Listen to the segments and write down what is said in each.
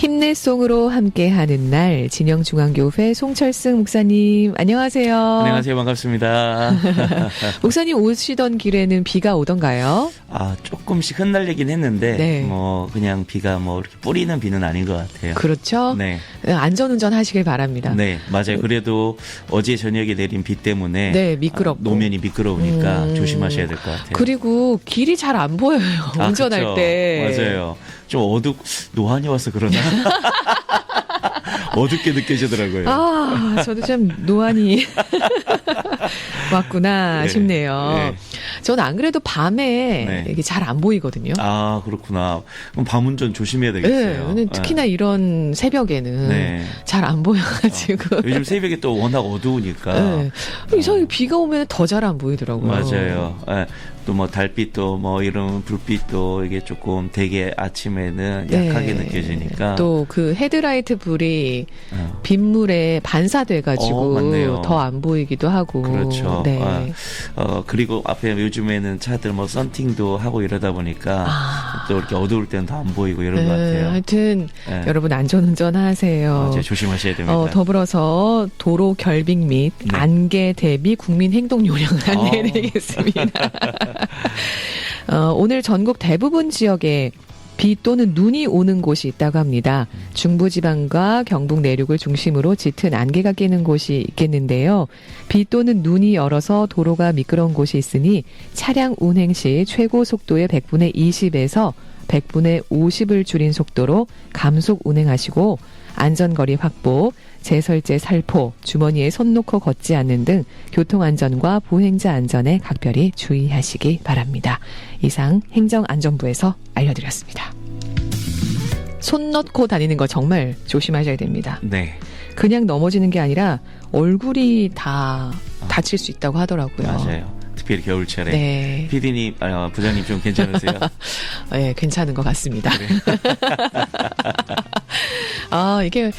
힘내송으로 함께하는 날 진영중앙교회 송철승 목사님 안녕하세요. 안녕하세요. 반갑습니다. 목사님 오시던 길에는 비가 오던가요? 조금씩 흩날리긴 했는데 네. 그냥 비가 이렇게 뿌리는 비는 아닌 것 같아요. 그렇죠. 네. 안전운전 하시길 바랍니다. 네, 맞아요. 그래도 어제 저녁에 내린 비 때문에 네, 미끄럽고 노면이 미끄러우니까 조심하셔야 될 것 같아요. 그리고 길이 잘 안 보여요. 운전할 그쵸. 때. 맞아요. 좀 노안이 와서 그러나? 어둡게 느껴지더라고요. 저도 좀 노안이 왔구나 네. 싶네요. 네. 저는 안 그래도 밤에 네. 이게 잘 안 보이거든요. 그렇구나. 그럼 밤운전 조심해야 되겠어요. 네, 특히나 이런 새벽에는 네. 잘 안 보여가지고. 요즘 새벽에 또 워낙 어두우니까. 네. 이상하게 비가 오면 더 잘 안 보이더라고요. 맞아요. 또 달빛도 이런 불빛도 이게 조금 되게 아침에는 약하게 느껴지니까. 또 그 헤드라이트 불이 빗물에 반사돼가지고 맞네요. 더 안 보이기도 하고. 그렇죠. 네. 그리고 앞에 요즘에는 차들 썬팅도 하고 이러다 보니까 또 이렇게 어두울 때는 더 안 보이고 이런 것 같아요. 하여튼 여러분 안전운전 하세요. 조심하셔야 됩니다. 더불어서 도로 결빙 및 네. 안개 대비 국민 행동 요령을 안내해드리겠습니다. 오늘 전국 대부분 지역에 비 또는 눈이 오는 곳이 있다고 합니다. 중부지방과 경북 내륙을 중심으로 짙은 안개가 끼는 곳이 있겠는데요. 비 또는 눈이 얼어서 도로가 미끄러운 곳이 있으니 차량 운행 시 최고 속도의 100분의 20에서 100분의 50을 줄인 속도로 감속 운행하시고 안전거리 확보, 제설제 살포, 주머니에 손 놓고 걷지 않는 등 교통안전과 보행자 안전에 각별히 주의하시기 바랍니다. 이상 행정안전부에서 알려드렸습니다. 손 넣고 다니는 거 정말 조심하셔야 됩니다. 네. 그냥 넘어지는 게 아니라 얼굴이 다 다칠 수 있다고 하더라고요. 맞아요. 특별히 겨울철에. 네. PD님, 부장님 좀 괜찮으세요? 네, 괜찮은 것 같습니다. 그래. 이게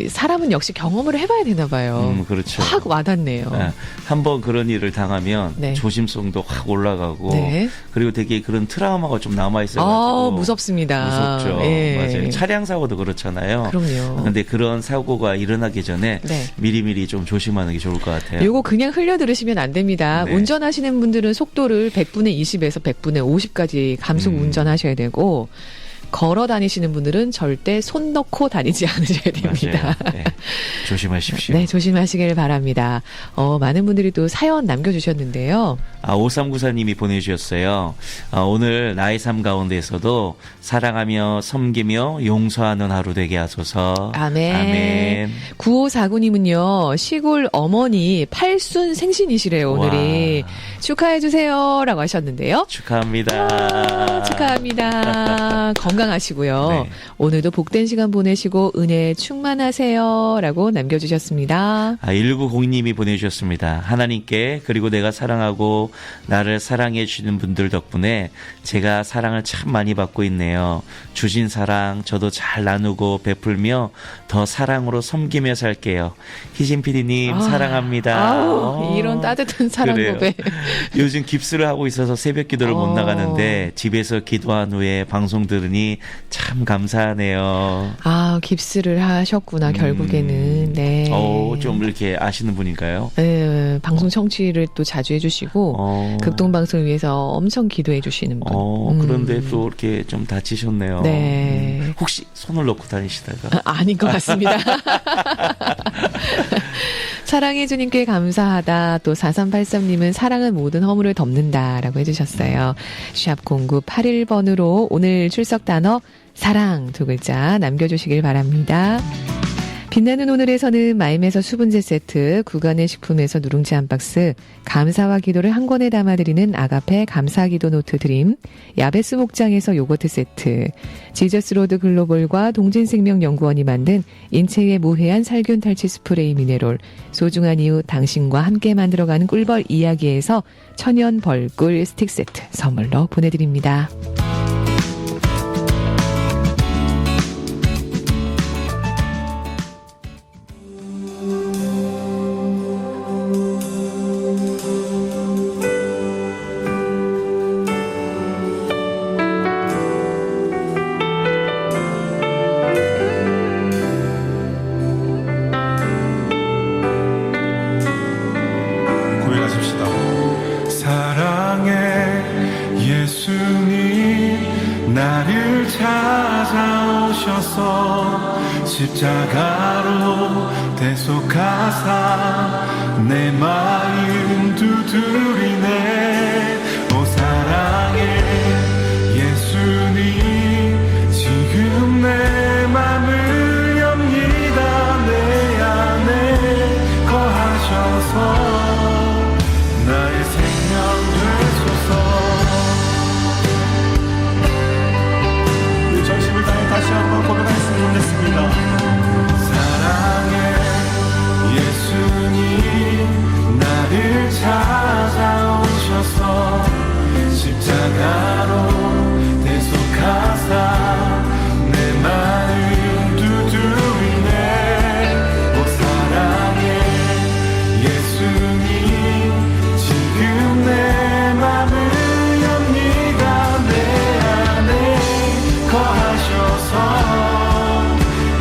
사람은 역시 경험을 해봐야 되나 봐요. 그렇죠. 확 와닿네요. 한번 그런 일을 당하면 네. 조심성도 확 올라가고 네. 그리고 되게 그런 트라우마가 좀 남아있어가지고 무섭습니다. 무섭죠. 예. 맞아요. 차량 사고도 그렇잖아요. 그럼요. 근데 그런 사고가 일어나기 전에 네. 미리미리 좀 조심하는 게 좋을 것 같아요. 요거 그냥 흘려 들으시면 안 됩니다. 네. 운전하시는 분들은 속도를 100분의 20에서 100분의 50까지 감속 운전하셔야 되고 걸어 다니시는 분들은 절대 손 넣고 다니지 않으셔야 됩니다. 맞아요. 네. 조심하십시오. 네, 조심하시길 바랍니다. 많은 분들이 또 사연 남겨주셨는데요. 5394님이 보내주셨어요. 오늘 나의 삶 가운데에서도 사랑하며 섬기며 용서하는 하루 되게 하소서. 아멘. 아멘. 9549님은요, 시골 어머니 팔순 생신이시래요, 오늘이. 축하해주세요. 라고 하셨는데요. 축하합니다. 축하합니다. 건강하시고요. 네. 오늘도 복된 시간 보내시고 은혜 충만하세요. 라고 남겨주셨습니다. 1902님이 보내주셨습니다. 하나님께 그리고 내가 사랑하고 나를 사랑해 주시는 분들 덕분에 제가 사랑을 참 많이 받고 있네요. 주신 사랑 저도 잘 나누고 베풀며 더 사랑으로 섬기며 살게요. 희진 PD님 사랑합니다. 이런 따뜻한 사랑 그래요. 고백. 요즘 깁스를 하고 있어서 새벽 기도를 못 나가는데 집에서 기도한 후에 방송 들으니 참 감사하네요. 깁스를 하셨구나, 결국에는. 네. 좀 이렇게 아시는 분인가요? 네, 방송 청취를 또 자주 해주시고, 극동방송을 위해서 엄청 기도해주시는 분. 그런데 또 이렇게 좀 다치셨네요. 네. 혹시 손을 넣고 다니시다가? 아닌 것 같습니다. 사랑해 주님께 감사하다. 또 4383님은 사랑은 모든 허물을 덮는다라고 해주셨어요. 샵 0981번으로 오늘 출석 단어 사랑 두 글자 남겨주시길 바랍니다. 빛나는 오늘에서는 마임에서 수분제 세트, 구간의 식품에서 누룽지 한 박스, 감사와 기도를 한 권에 담아드리는 아가페 감사기도 노트 드림, 야베스 목장에서 요거트 세트, 지저스로드 글로벌과 동진생명연구원이 만든 인체에 무해한 살균 탈취 스프레이 미네롤, 소중한 이유 당신과 함께 만들어가는 꿀벌 이야기에서 천연 벌꿀 스틱 세트 선물로 보내드립니다. 예수님 나를 찾아오셔서 십자가로 대속하사 내 마음 두드리네. 오 사랑의 예수님 지금 내 맘을 엽니다. 내 안에 거하셔서 나의 생명 되소서. 우리 전심을 다해 다시 한번 고백할 수 있는 됐습니다. 사랑의 예수님 나를 찾아오셔서 십자가로 대속하사 내 마음 두드리네. 오 사랑의 예수님 지금 내 맘을 엽니다. 내 안에 거하셔서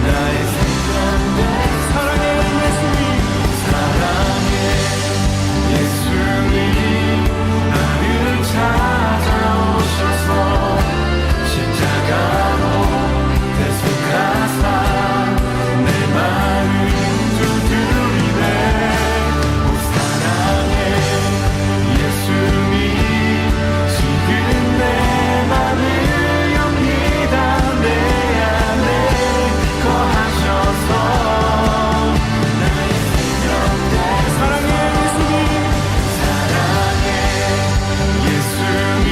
나의 생명 사랑의 예수님 사랑의 예수님 나를 찾아오셔서 십자가로 대속하사 내 마음 두드리네. 오 사랑의 예수님 지금 내 맘을 엽니다. 내 안에 거하셔서 나의 생명 사랑의 예수님 사랑의 예수님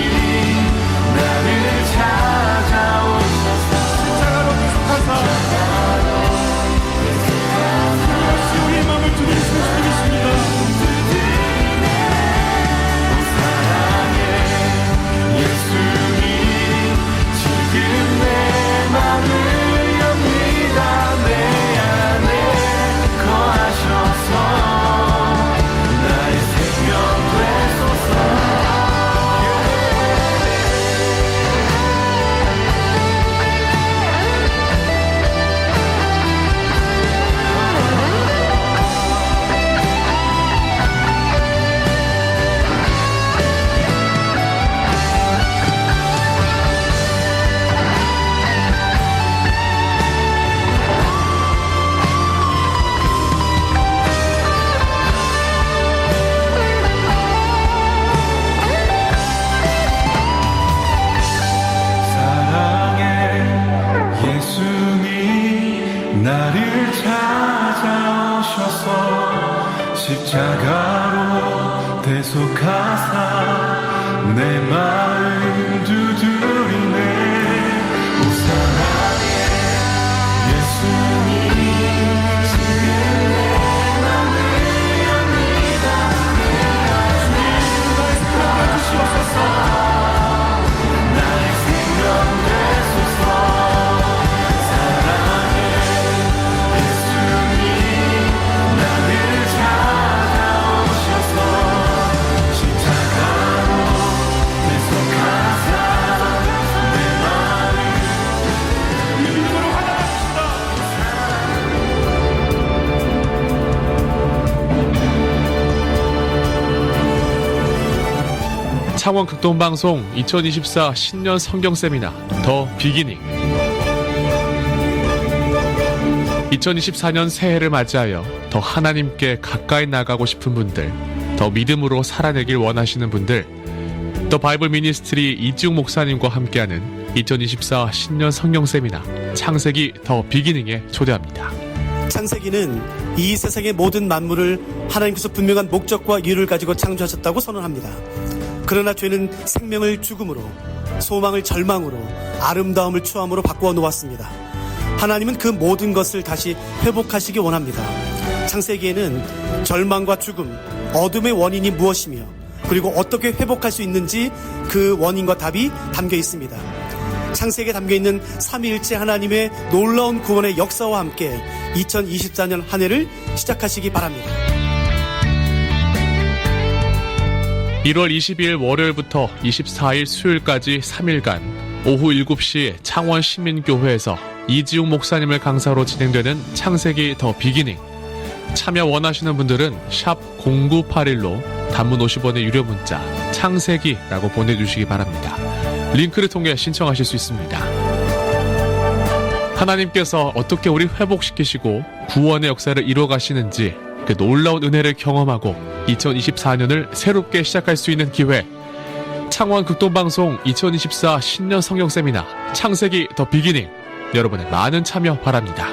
나를 찾아오셔서 십자가로 대속하사 다시 우리의 마음을 두드리시는 주님이십니다. 예수님 지금 내 맘을 엽니다. 내 안에 거하셔서 나의 생명 되소서. 사랑의 예수님 나를 찾아오셔서 십자가로 대속하사 내 마음 두드리네. 오 사랑의 예수님 지금 내 맘을 엽니다. 내 안에 거하셔서 나의 생명 되소서. 사랑의 예수님 나를 찾아오셔서 십자가로 대속하사 내 마음 믿음으로 하나하십시다. 창원 극동방송 2024 신년 성경 세미나 더 비기닝 2024년 새해를 맞이하여 더 하나님께 가까이 나가고 싶은 분들, 더 믿음으로 살아내길 원하시는 분들, 더 바이블 미니스트리 이지웅 목사님과 함께하는 2024 신년 성경 세미나 창세기 더 비기닝에 초대합니다. 창세기는 이 세상의 모든 만물을 하나님께서 분명한 목적과 이유를 가지고 창조하셨다고 선언합니다. 그러나 죄는 생명을 죽음으로, 소망을 절망으로, 아름다움을 추함으로 바꾸어 놓았습니다. 하나님은 그 모든 것을 다시 회복하시기 원합니다. 창세기에는 절망과 죽음, 어둠의 원인이 무엇이며 그리고 어떻게 회복할 수 있는지 그 원인과 답이 담겨 있습니다. 창세기에 담겨있는 삼위일체 하나님의 놀라운 구원의 역사와 함께 2024년 한 해를 시작하시기 바랍니다. 1월 22일 월요일부터 24일 수요일까지 3일간 오후 7시 창원 시민교회에서 이지웅 목사님을 강사로 진행되는 창세기 더 비기닝 참여 원하시는 분들은 샵 0981로 단문 50원의 유료 문자 창세기라고 보내주시기 바랍니다. 링크를 통해 신청하실 수 있습니다. 하나님께서 어떻게 우리 회복시키시고 구원의 역사를 이루어가시는지 그 놀라운 은혜를 경험하고 2024년을 새롭게 시작할 수 있는 기회, 창원 극동방송 2024 신년 성경 세미나 창세기 더 비기닝, 여러분의 많은 참여 바랍니다.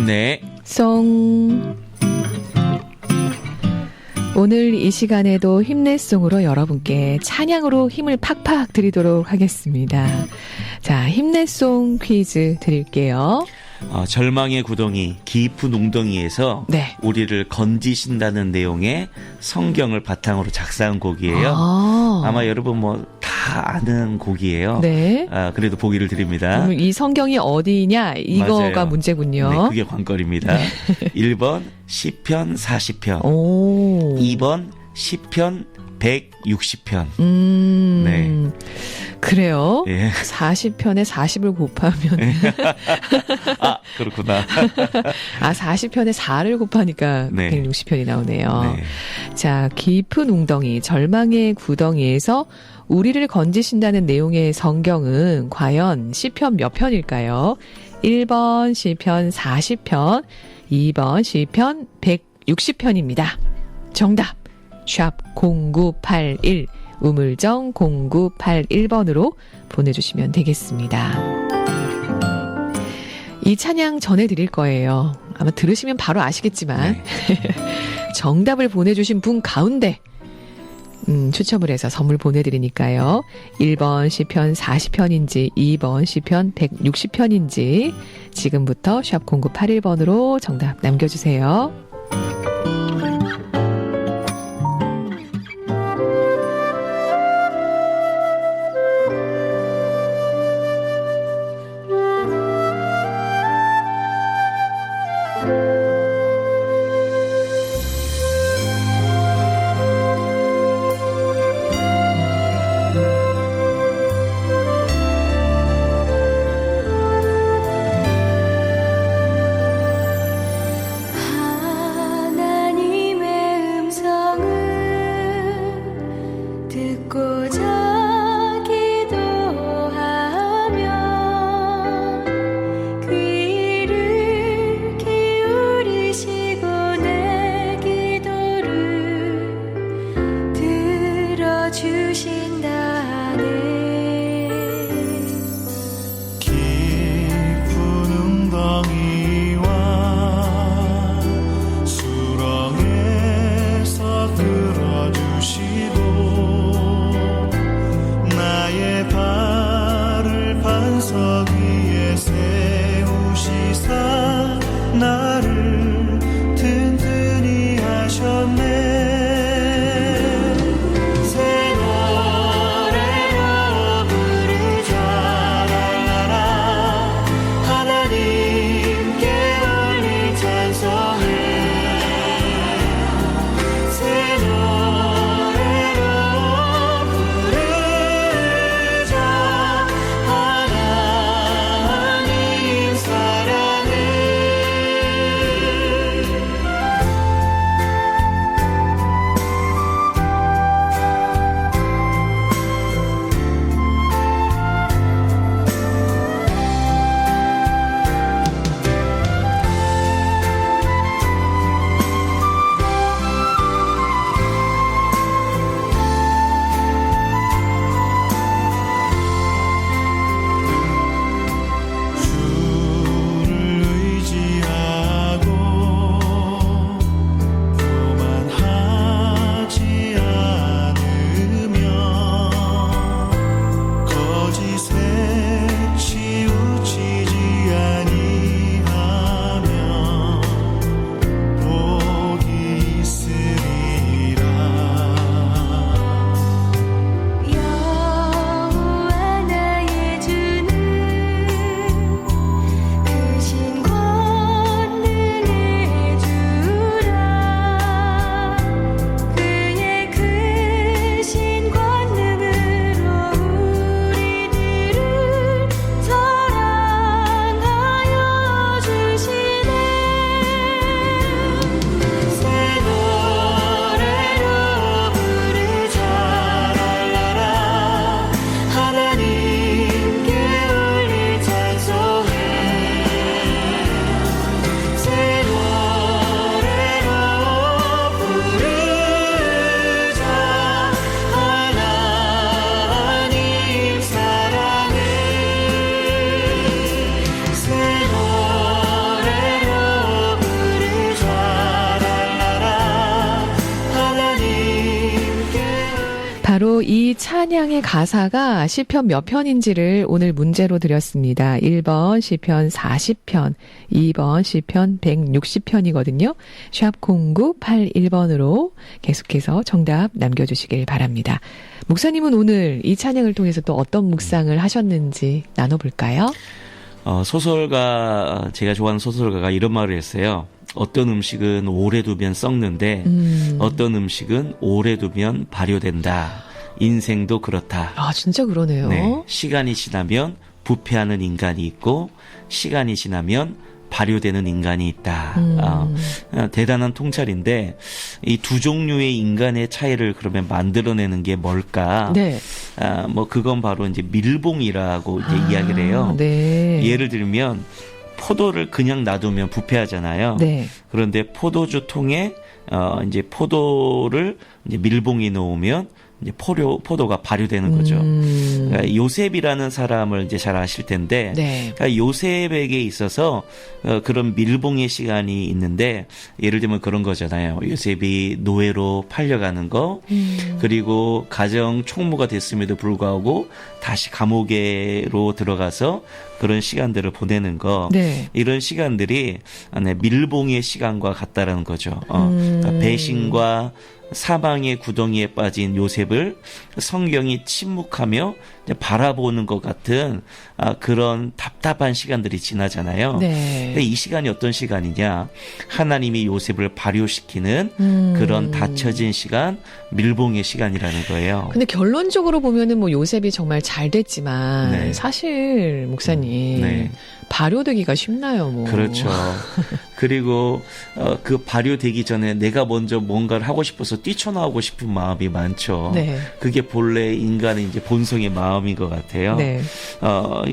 네. 송. 오늘 이 시간에도 힘내송으로 여러분께 찬양으로 힘을 팍팍 드리도록 하겠습니다. 자, 힘내송 퀴즈 드릴게요. 절망의 구덩이, 깊은 웅덩이에서 네. 우리를 건지신다는 내용의 성경을 바탕으로 작사한 곡이에요. 아마 여러분 뭐 다 아는 곡이에요. 네. 그래도 보기를 드립니다. 그럼 이 성경이 어디냐 이거가 맞아요. 문제군요. 네, 그게 관건입니다. 1번 시편 40편, 오. 2번 시편 160편. 네. 그래요. 예. 40편에 40을 곱하면 그렇구나. 40편에 4를 곱하니까 네. 160편이 나오네요. 네. 자, 깊은 웅덩이, 절망의 구덩이에서 우리를 건지신다는 내용의 성경은 과연 시편 몇 편일까요? 1번 시편 40편, 2번 시편 160편입니다. 정답 샵 0981 우물정 0981번으로 보내주시면 되겠습니다. 이 찬양 전해드릴 거예요. 아마 들으시면 바로 아시겠지만 네. 정답을 보내주신 분 가운데 추첨을 해서 선물 보내드리니까요. 1번 시편 40편인지 2번 시편 160편인지 지금부터 샵 0981번으로 정답 남겨주세요. 하나님의 음성을 듣고자 기도하면 귀를 기울이시고 내 기도를 들어주신다네. 깊은 웅덩이와 수렁에서 끌어주시고 나의 발을 반석 위에 세우시사 나를 든든히 하셨네. 새 노래로 부르자 랄라라. 하나님께 올릴 찬송을 새 노래로 부르자. 하나님 사랑을 찬양의 가사가 시편 몇 편인지를 오늘 문제로 드렸습니다. 1번 시편 40편, 2번 시편 160편이거든요. 샵 0981번으로 계속해서 정답 남겨주시길 바랍니다. 목사님은 오늘 이 찬양을 통해서 또 어떤 묵상을 하셨는지 나눠볼까요? 소설가, 제가 좋아하는 소설가가 이런 말을 했어요. 어떤 음식은 오래 두면 썩는데 어떤 음식은 오래 두면 발효된다. 인생도 그렇다. 아, 진짜 그러네요. 네, 시간이 지나면 부패하는 인간이 있고 시간이 지나면 발효되는 인간이 있다. 대단한 통찰인데 이 두 종류의 인간의 차이를 그러면 만들어내는 게 뭘까? 네. 뭐 그건 바로 이제 밀봉이라고 이제 이야기를 해요. 네. 예를 들면 포도를 그냥 놔두면 부패하잖아요. 네. 그런데 포도주 통에 이제 포도를 이제 밀봉에 넣으면 이제 포도가 발효되는 거죠. 그러니까 요셉이라는 사람을 이제 잘 아실 텐데, 네. 그러니까 요셉에게 있어서 그런 밀봉의 시간이 있는데, 예를 들면 그런 거잖아요. 요셉이 노예로 팔려가는 거, 그리고 가정 총무가 됐음에도 불구하고 다시 감옥에로 들어가서 그런 시간들을 보내는 거, 네. 이런 시간들이 밀봉의 시간과 같다라는 거죠. 그러니까 배신과 사망의 구덩이에 빠진 요셉을 성경이 침묵하며 바라보는 것 같은 그런 답답한 시간들이 지나잖아요. 네. 근데 이 시간이 어떤 시간이냐? 하나님이 요셉을 발효시키는 그런 닫혀진 시간, 밀봉의 시간이라는 거예요. 근데 결론적으로 보면은 뭐 요셉이 정말 잘 됐지만 네. 사실 목사님 네. 발효되기가 쉽나요, 뭐. 그렇죠. 그리고 그 발효되기 전에 내가 먼저 뭔가를 하고 싶어서 뛰쳐나오고 싶은 마음이 많죠. 네. 그게 본래 인간의 이제 본성의 마음인 것 같아요. 네.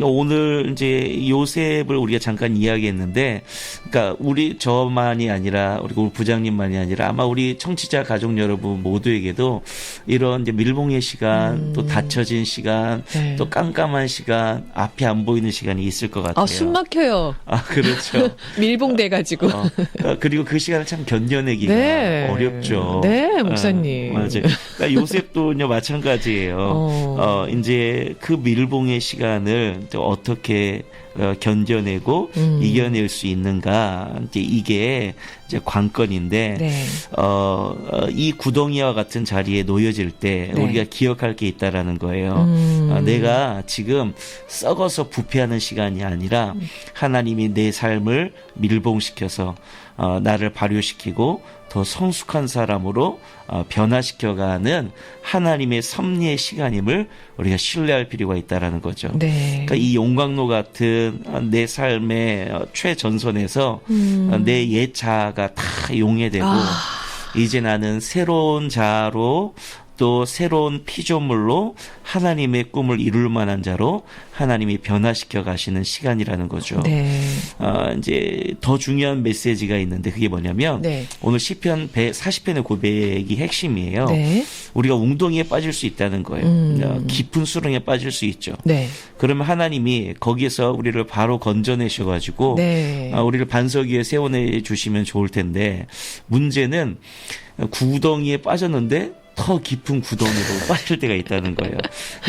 오늘 이제 요셉을 우리가 잠깐 이야기했는데, 그러니까 저만이 아니라 우리 부장님만이 아니라 아마 우리 청취자 가족 여러분 모두에게도 이런 이제 밀봉의 시간, 또 닫혀진 시간, 네. 또 깜깜한 시간, 앞이 안 보이는 시간이 있을 것 같아요. 숨 막혀요. 그렇죠. 밀봉돼가지고. 그리고 그 시간을 참 견뎌내기가 네. 어렵죠. 네, 목사님. 맞아요. 그러니까 요셉도요 마찬가지예요. 이제 그 밀봉의 시간을 또 어떻게 견뎌내고 이겨낼 수 있는가, 이제 이게 이제 관건인데, 네. 이 구덩이와 같은 자리에 놓여질 때 네. 우리가 기억할 게 있다라는 거예요. 내가 지금 썩어서 부패하는 시간이 아니라 하나님이 내 삶을 밀봉시켜서 나를 발효시키고 더 성숙한 사람으로 변화시켜가는 하나님의 섭리의 시간임을 우리가 신뢰할 필요가 있다라는 거죠. 네. 그러니까 이 용광로 같은 내 삶의 최전선에서 내 옛 자아가 다 용해되고 이제 나는 새로운 자아로 또 새로운 피조물로 하나님의 꿈을 이룰 만한 자로 하나님이 변화시켜 가시는 시간이라는 거죠. 네. 이제 더 중요한 메시지가 있는데 그게 뭐냐면 네. 오늘 시편 40편의 고백이 핵심이에요. 네. 우리가 웅덩이에 빠질 수 있다는 거예요. 깊은 수렁에 빠질 수 있죠. 네. 그러면 하나님이 거기에서 우리를 바로 건져내셔가지고 네. 우리를 반석 위에 세워내 주시면 좋을 텐데 문제는 구덩이에 빠졌는데 더 깊은 구덩이로 빠질 때가 있다는 거예요.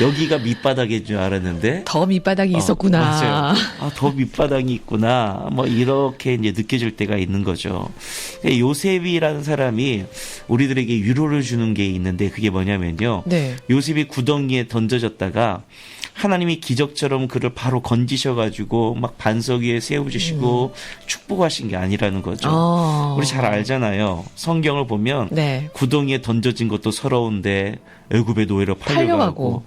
여기가 밑바닥인 줄 알았는데 더 밑바닥이 있었구나. 맞아요. 더 밑바닥이 있구나. 뭐 이렇게 이제 느껴질 때가 있는 거죠. 요셉이라는 사람이 우리들에게 위로를 주는 게 있는데 그게 뭐냐면요. 네. 요셉이 구덩이에 던져졌다가 하나님이 기적처럼 그를 바로 건지셔가지고 막 반석 위에 세워주시고 축복하신 게 아니라는 거죠. 우리 잘 알잖아요. 성경을 보면 네. 구덩이에 던져진 것도 서러운데 애굽의 노예로 팔려가고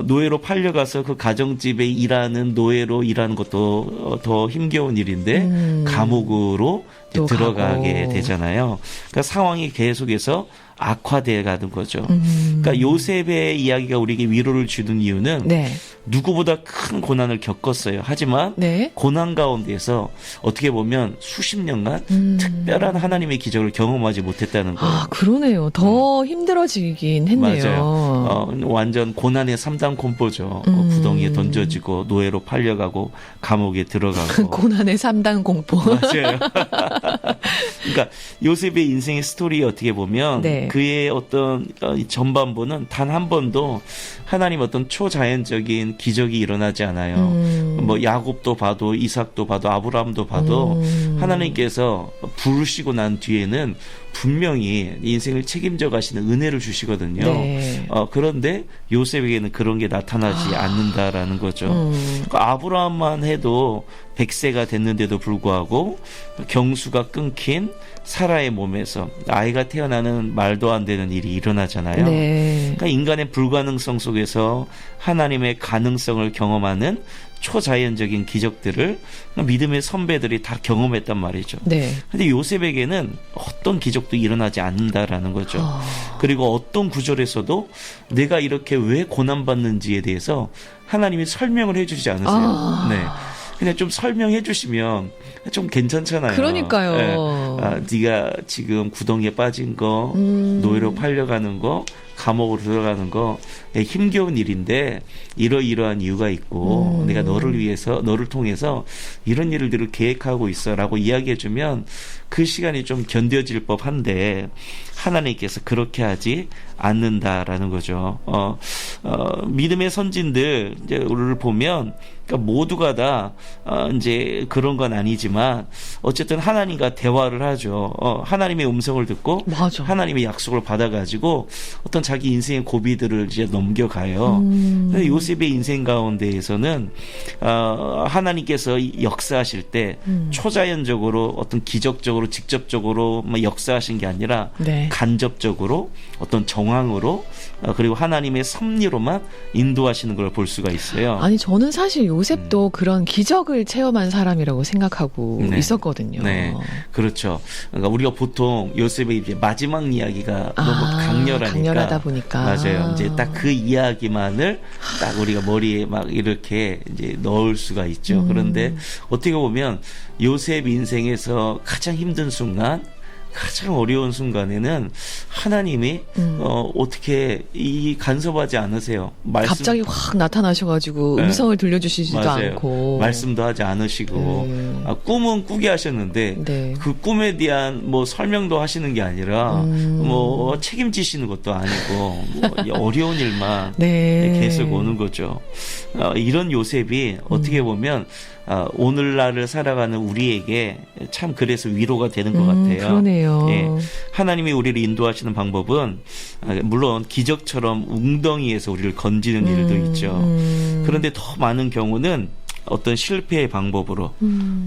노예로 팔려가서 그 가정집에 일하는 노예로 일하는 것도 더 힘겨운 일인데 감옥으로 이제 들어가게 가고. 되잖아요. 그러니까 상황이 계속해서 악화돼 가는 거죠. 그러니까 요셉의 이야기가 우리에게 위로를 주는 이유는 네. 누구보다 큰 고난을 겪었어요. 하지만 네. 고난 가운데서 어떻게 보면 수십 년간 특별한 하나님의 기적을 경험하지 못했다는 거예요. 그러네요. 더 힘들어지긴 했네요. 맞아요. 완전 고난의 3단 콤보죠. 구덩이에 던져지고 노예로 팔려가고 감옥에 들어가고. 고난의 3단 공포. 맞아요. 그러니까 요셉의 인생의 스토리 어떻게 보면 네. 그의 어떤 전반부는 단 한 번도 하나님 어떤 초자연적인 기적이 일어나지 않아요. 뭐 야곱도 봐도 이삭도 봐도 아브라함도 봐도 하나님께서 부르시고 난 뒤에는 분명히 인생을 책임져 가시는 은혜를 주시거든요. 네. 그런데 요셉에게는 그런 게 나타나지 않는다라는 거죠. 그러니까 아브라함만 해도 100세가 됐는데도 불구하고 경수가 끊긴 사라의 몸에서 아이가 태어나는 말도 안 되는 일이 일어나잖아요. 네. 그러니까 인간의 불가능성 속에서 하나님의 가능성을 경험하는 초자연적인 기적들을 믿음의 선배들이 다 경험했단 말이죠. 네. 근데 요셉에게는 어떤 기적도 일어나지 않는다라는 거죠. 그리고 어떤 구절에서도 내가 이렇게 왜 고난받는지에 대해서 하나님이 설명을 해주지 않으세요. 네. 그냥 좀 설명해 주시면 좀 괜찮잖아요. 그러니까요. 네. 네가 지금 구덩이에 빠진 거, 노예로 팔려가는 거, 감옥으로 들어가는 거 힘겨운 일인데 이러이러한 이유가 있고 내가 너를 통해서 이런 일들을 계획하고 있어라고 이야기해주면 그 시간이 좀 견뎌질 법한데 하나님께서 그렇게 하지 않는다라는 거죠. 믿음의 선진들 이제 우리를 보면 그러니까 모두가 다 이제 그런 건 아니지만 어쨌든 하나님과 대화를 하죠. 하나님의 음성을 듣고 맞아. 하나님의 약속을 받아가지고 어떤 자기 인생의 고비들을 이제 넘겨가요. 근데 요셉의 인생 가운데에서는 하나님께서 역사하실 때 초자연적으로 어떤 기적적으로 직접적으로 역사하신 게 아니라 네. 간접적으로 어떤 정황으로 그리고 하나님의 섭리로만 인도하시는 걸 볼 수가 있어요. 아니 저는 사실 요셉도 그런 기적을 체험한 사람이라고 생각하고 네. 있었거든요. 네, 그렇죠. 그러니까 우리가 보통 요셉의 이제 마지막 이야기가 너무 강렬하니까 강렬하다 보니까 맞아요. 이제 딱 그 이야기만을 딱 우리가 머리에 막 이렇게 이제 넣을 수가 있죠. 그런데 어떻게 보면 요셉 인생에서 가장 힘든 순간, 가장 어려운 순간에는 하나님이 어떻게 이 간섭하지 않으세요. 갑자기 확 나타나셔가지고 네. 음성을 들려주시지도 맞아요. 않고 말씀도 하지 않으시고 꿈은 꾸게 하셨는데 네. 그 꿈에 대한 뭐 설명도 하시는 게 아니라 뭐 책임지시는 것도 아니고 뭐 어려운 일만 네. 계속 오는 거죠. 이런 요셉이 어떻게 보면 오늘날을 살아가는 우리에게 참 그래서 위로가 되는 것 같아요. 그러네요. 예. 하나님이 우리를 인도하시는 방법은 물론 기적처럼 웅덩이에서 우리를 건지는 일도 있죠. 그런데 더 많은 경우는 어떤 실패의 방법으로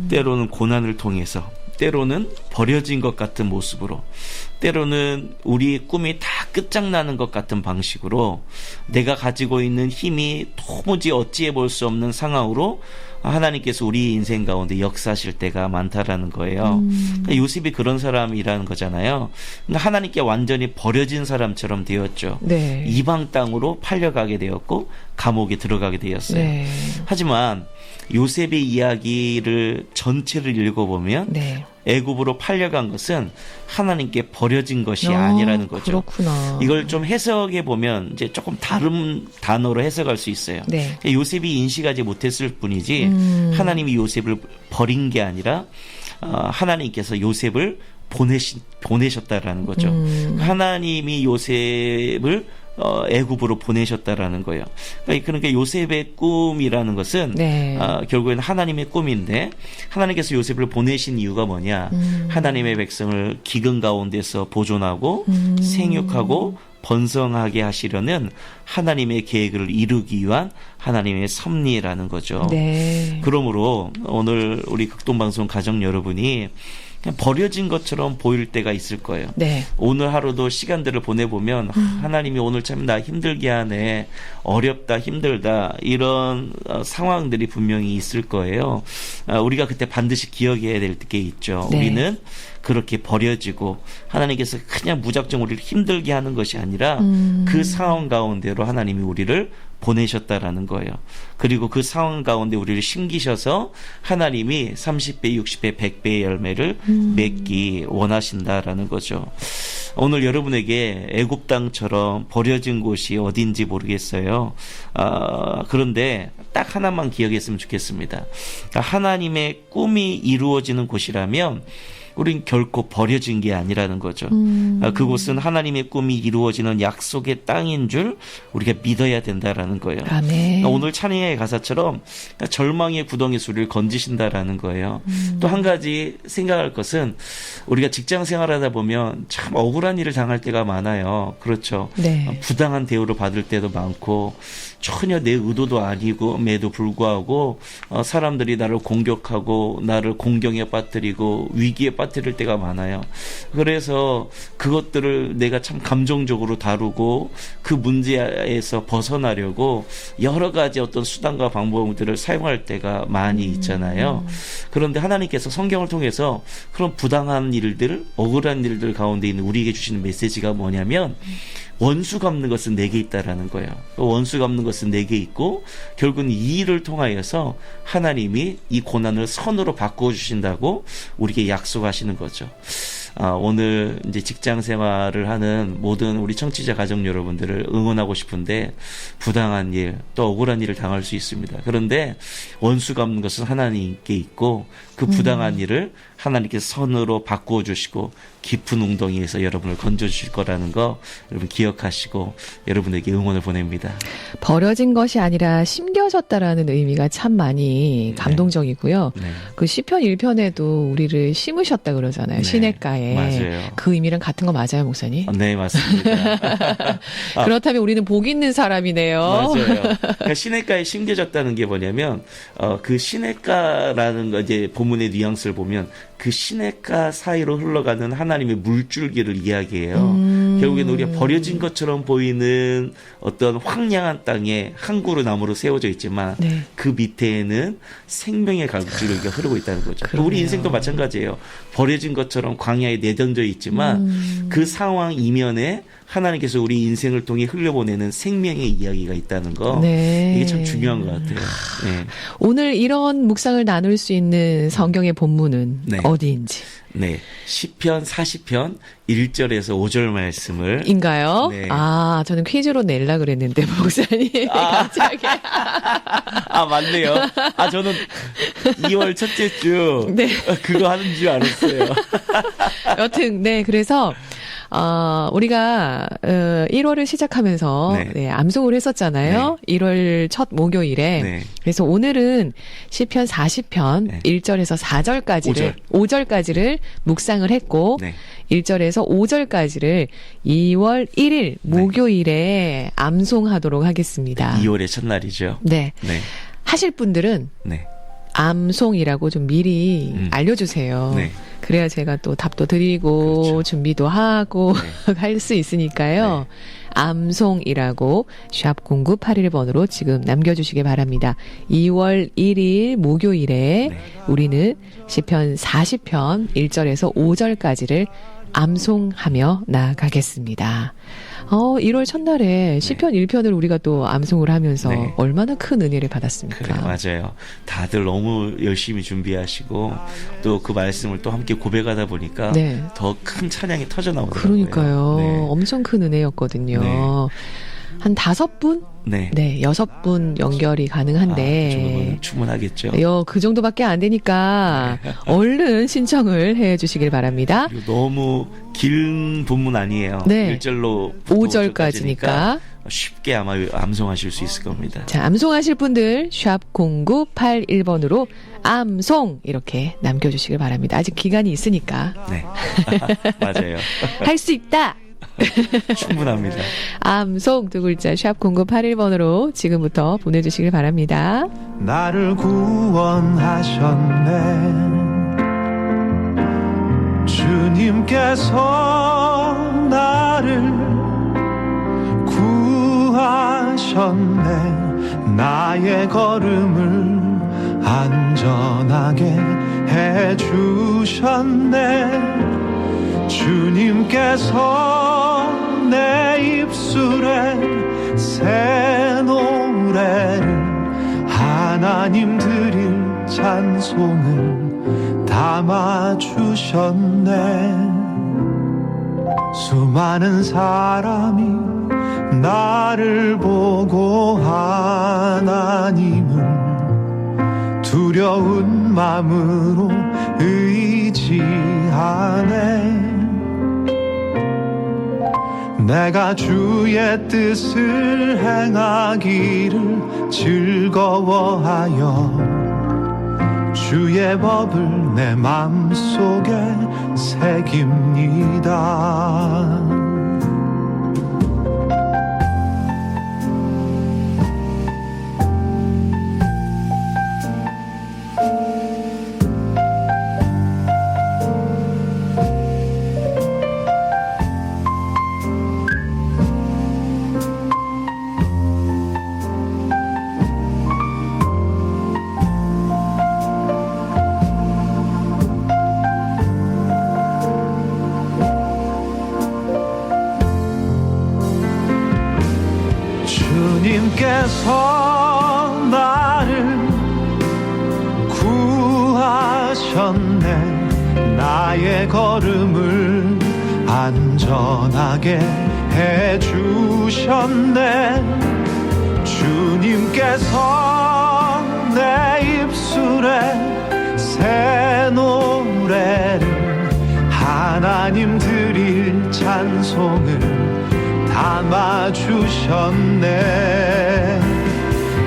때로는 고난을 통해서 때로는 버려진 것 같은 모습으로 때로는 우리의 꿈이 다 끝장나는 것 같은 방식으로 내가 가지고 있는 힘이 도무지 어찌해 볼 수 없는 상황으로 하나님께서 우리 인생 가운데 역사하실 때가 많다라는 거예요. 그러니까 요셉이 그런 사람이라는 거잖아요. 그러니까 하나님께 완전히 버려진 사람처럼 되었죠. 네. 이방 땅으로 팔려가게 되었고 감옥에 들어가게 되었어요. 네. 하지만 요셉의 이야기를 전체를 읽어보면 네. 애굽으로 팔려간 것은 하나님께 버려진 것이 아니라는 거죠. 그렇구나. 이걸 좀 해석해 보면 이제 조금 다른 단어로 해석할 수 있어요. 네. 요셉이 인식하지 못했을 뿐이지 하나님이 요셉을 버린 게 아니라 하나님께서 요셉을 보내셨다라는 거죠. 하나님이 요셉을 애굽으로 보내셨다라는 거예요. 그러니까 요셉의 꿈이라는 것은 네. 결국에는 하나님의 꿈인데 하나님께서 요셉을 보내신 이유가 뭐냐? 하나님의 백성을 기근 가운데서 보존하고 생육하고 번성하게 하시려는 하나님의 계획을 이루기 위한 하나님의 섭리라는 거죠. 네. 그러므로 오늘 우리 극동방송 가정 여러분이 그냥 버려진 것처럼 보일 때가 있을 거예요. 네. 오늘 하루도 시간들을 보내보면 하나님이 오늘 참 나 힘들게 하네, 어렵다, 힘들다 이런 상황들이 분명히 있을 거예요. 우리가 그때 반드시 기억해야 될 게 있죠. 네. 우리는 그렇게 버려지고 하나님께서 그냥 무작정 우리를 힘들게 하는 것이 아니라 그 상황 가운데로 하나님이 우리를 보내셨다라는 거예요. 그리고 그 상황 가운데 우리를 심기셔서 하나님이 30배, 60배, 100배의 열매를 맺기 원하신다라는 거죠. 오늘 여러분에게 애굽 땅처럼 버려진 곳이 어딘지 모르겠어요. 그런데 딱 하나만 기억했으면 좋겠습니다. 그러니까 하나님의 꿈이 이루어지는 곳이라면 우린 결코 버려진 게 아니라는 거죠. 그곳은 하나님의 꿈이 이루어지는 약속의 땅인 줄 우리가 믿어야 된다라는 거예요. 아멘. 오늘 찬양의 가사처럼 절망의 구덩이 소리를 건지신다라는 거예요. 또 한 가지 생각할 것은 우리가 직장 생활하다 보면 참 억울한 일을 당할 때가 많아요. 그렇죠. 네. 부당한 대우를 받을 때도 많고 전혀 내 의도도 아니고에도 불구하고 사람들이 나를 공격하고 나를 공경에 빠뜨리고 위기에 빠뜨릴 때가 많아요. 그래서 그것들을 내가 참 감정적으로 다루고 그 문제에서 벗어나려고 여러 가지 어떤 수단과 방법들을 사용할 때가 많이 있잖아요. 그런데 하나님께서 성경을 통해서 그런 부당한 일들, 억울한 일들 가운데 있는 우리에게 주시는 메시지가 뭐냐면 원수 갚는 것은 내게 있다라는 거예요. 원수 갚는 것은 내게 있고 결국은 이 일을 통하여서 하나님이 이 고난을 선으로 바꾸어 주신다고 우리에게 약속하시는 거죠. 오늘 이제 직장 생활을 하는 모든 우리 청취자 가족 여러분들을 응원하고 싶은데 부당한 일, 또 억울한 일을 당할 수 있습니다. 그런데 원수 갚는 것은 하나님께 있고 그 부당한 일을 하나님께서 선으로 바꾸어 주시고 깊은 웅덩이에서 여러분을 건져 주실 거라는 거 여러분 기억하시고 여러분에게 응원을 보냅니다. 버려진 것이 아니라 심겨졌다라는 의미가 참 많이 감동적이고요. 네. 그 시편 1편에도 우리를 심으셨다 그러잖아요. 네. 시냇가에. 맞아요. 그 의미랑 같은 거 맞아요, 목사님? 네, 맞습니다. 그렇다면 우리는 복 있는 사람이네요. 맞아요. 그러니까 시냇가에 심겨졌다는 게 뭐냐면 그 시냇가라는 거 이제 본문의 뉘앙스를 보면 그 시냇가 사이로 흘러가는 하나님의 물줄기를 이야기해요. 결국에는 우리가 버려진 것처럼 보이는 어떤 황량한 땅에 한 그루 나무로 세워져 있지만 네. 그 밑에는 생명의 갈줄기가 흐르고 있다는 거죠. 그러네요. 우리 인생도 마찬가지예요. 버려진 것처럼 광야에 내던져 있지만 그 상황 이면에 하나님께서 우리 인생을 통해 흘려보내는 생명의 이야기가 있다는 거. 네. 이게 참 중요한 것 같아요. 네. 오늘 이런 묵상을 나눌 수 있는 성경의 본문은 네. 어디인지. 네. 시편 40편 1절에서 5절 말씀을 인가요? 네. 아, 저는 퀴즈로 낼라 그랬는데, 목사님. 갑자기. 맞네요. 저는 2월 첫째 주 네. 그거 하는 줄 알았어요. 여튼, 네, 그래서, 우리가, 1월을 시작하면서, 네. 네, 암송을 했었잖아요. 1월 첫 목요일에. 네. 그래서 오늘은 시편 40편 네. 1절에서 4절까지를, 5절까지를 묵상을 했고, 네. 1절에서 5절까지를 2월 1일 목요일에 암송하도록 하겠습니다. 2월의 첫날이죠. 네. 네. 하실 분들은 네. 암송이라고 좀 미리 알려주세요. 네. 그래야 제가 또 답도 드리고 그렇죠. 준비도 하고 네. 할 수 있으니까요. 암송이라고 샵 0981번으로 지금 남겨주시기 바랍니다. 2월 1일 목요일에 네. 우리는 시편 40편 1절에서 5절까지를 암송하며 나아가겠습니다. 1월 첫날에 시편 1편을 우리가 또 암송을 하면서 네. 얼마나 큰 은혜를 받았습니까? 그래, 맞아요. 다들 너무 열심히 준비하시고 또 그 말씀을 또 함께 고백하다 보니까 네. 더 큰 찬양이 터져 나오더라고요. 그러니까요. 네. 엄청 큰 은혜였거든요. 네. 한 5분? 네. 네, 6분 연결이 그 가능한데. 정도면 충분하겠죠. 그 정도밖에 안 되니까 얼른 신청을 해 주시길 바랍니다. 그리고 너무 긴 본문 아니에요. 네. 1절로 5절까지니까. 쉽게 아마 암송하실 수 있을 겁니다. 자, 암송하실 분들 샵 0981번으로 암송 이렇게 남겨주시길 바랍니다. 아직 기간이 있으니까 네. 맞아요. 할 수 있다. 충분합니다. 암송 두 글자 샵 0981번으로 지금부터 보내주시길 바랍니다. 나를 구원하셨네 주님께서 나를 구하셨네 나의 걸음을 안전하게 해주셨네 주님께서 내 입술에 새 노래를 하나님 드릴 찬송을 담아주셨네 수많은 사람이 나를 보고 하나님은 두려운 마음으로 의지하네. 내가 주의 뜻을 행하기를 즐거워하여 주의 법을 내 맘속에 새깁니다. 주님께서 나를 구하셨네. 나의 걸음을 안전하게 해주셨네. 주님께서 내 입술에 새 노래를 하나님 드릴 찬송을 담아주셨네.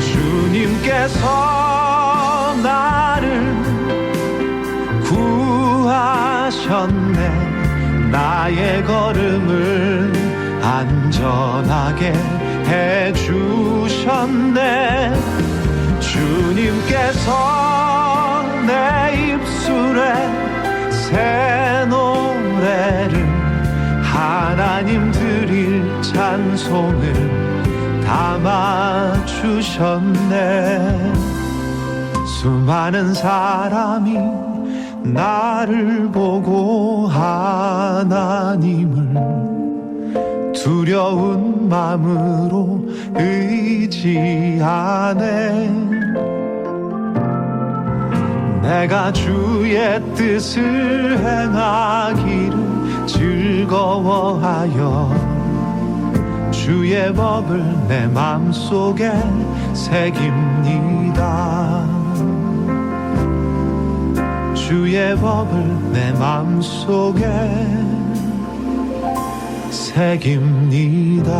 주님께서 나를 구하셨네. 나의 걸음을 안전하게 해주셨네. 주님께서 내 입술에 새 노래를 하나님 드릴 찬송을 담아주셨네. 수많은 사람이 나를 보고 하나님을 두려운 마음으로 의지하네. 내가 주의 뜻을 행하기를 즐거워하여 주의 법을 내 맘속에 새깁니다. 주의 법을 내 맘속에 새깁니다.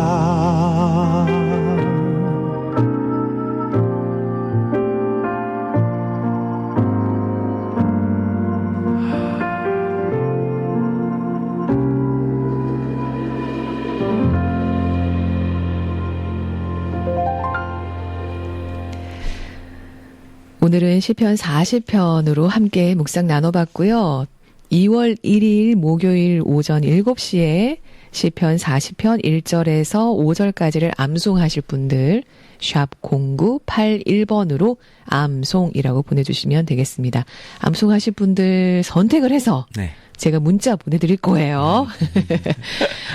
오늘은 시편 40편으로 함께 묵상 나눠봤고요. 2월 1일 목요일 오전 7시에 시편 40편 1절에서 5절까지를 암송하실 분들 샵 0981번으로 암송이라고 보내주시면 되겠습니다. 암송하실 분들 선택을 해서 네. 제가 문자 보내드릴 거예요.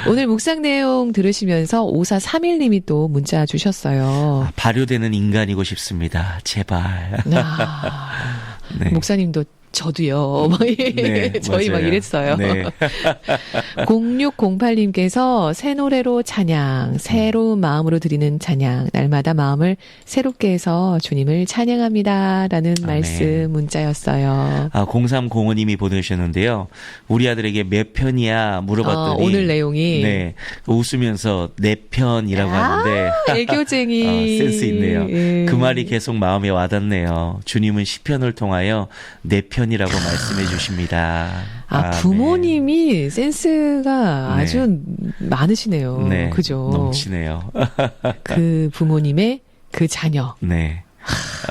오늘 묵상 내용 들으시면서 5431님이 또 문자 주셨어요. 발효되는 인간이고 싶습니다. 제발. 네. 목사님도 저도요. 네, 저희 막 맞아요. 이랬어요. 네. 0608님께서 새 노래로 찬양, 새로운 마음으로 드리는 찬양, 날마다 마음을 새롭게 해서 주님을 찬양합니다. 라는 말씀 문자였어요. 0305님이 보내주셨는데요. 우리 아들에게 몇 편이야 물어봤더니 오늘 내용이. 네, 웃으면서 네 편이라고 하는데 애교쟁이. 센스 있네요. 예. 그 말이 계속 마음에 와닿네요. 주님은 시편을 통하여 네 편이라고 말씀해 주십니다. 부모님이 센스가 네. 아주 많으시네요. 네, 그죠? 넘치네요. 그 부모님의 그 자녀. 네.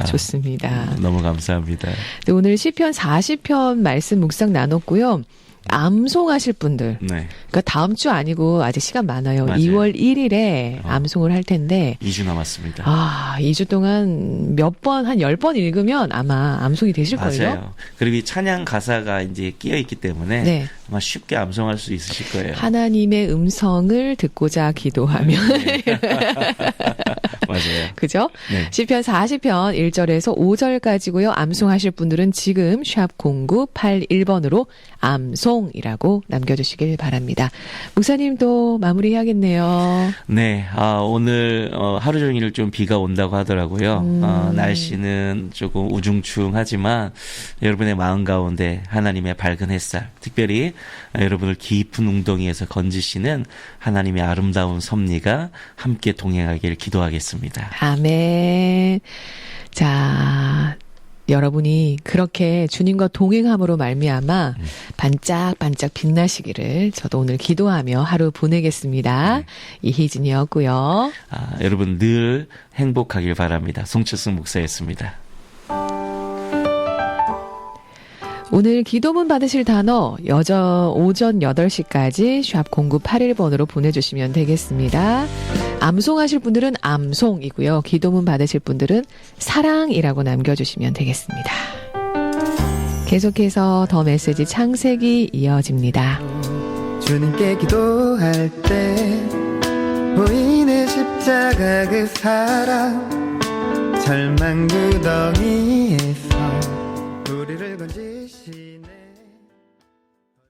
좋습니다. 너무 감사합니다. 네, 오늘 시편 40편 말씀 묵상 나눴고요. 암송하실 분들. 네. 그러니까 다음 주 아니고 아직 시간 많아요. 맞아요. 2월 1일에 암송을 할 텐데 2주 남았습니다. 2주 동안 몇 번, 한 10번 읽으면 아마 암송이 되실 거예요. 맞아요. 그리고 이 찬양 가사가 이제 끼어 있기 때문에 네. 아마 쉽게 암송할 수 있으실 거예요. 하나님의 음성을 듣고자 기도하면 맞아요. 그죠? 네. 시편 40편 1절에서 5절까지고요. 암송하실 분들은 지금 샵 0981번으로 암송이라고 남겨주시길 바랍니다. 목사님도 마무리해야겠네요. 네, 오늘 하루 종일 좀 비가 온다고 하더라고요. 날씨는 조금 우중충하지만 여러분의 마음 가운데 하나님의 밝은 햇살, 특별히 여러분을 깊은 웅덩이에서 건지시는 하나님의 아름다운 섭리가 함께 동행하길 기도하겠습니다. 아멘. 자, 여러분이 그렇게 주님과 동행함으로 말미암아 반짝반짝 빛나시기를 저도 오늘 기도하며 하루 보내겠습니다. 이희진이었고요. 여러분 늘 행복하길 바랍니다. 송철승 목사였습니다. 오늘 기도문 받으실 단어 오전 8시까지 샵 0981번으로 보내주시면 되겠습니다. 암송하실 분들은 암송이고요. 기도문 받으실 분들은 사랑이라고 남겨주시면 되겠습니다. 계속해서 더 메시지 창세기 이어집니다. 주님께 기도할 때 보이는 십자가 그 사랑 절망 구덩이에서 우리를 건지시네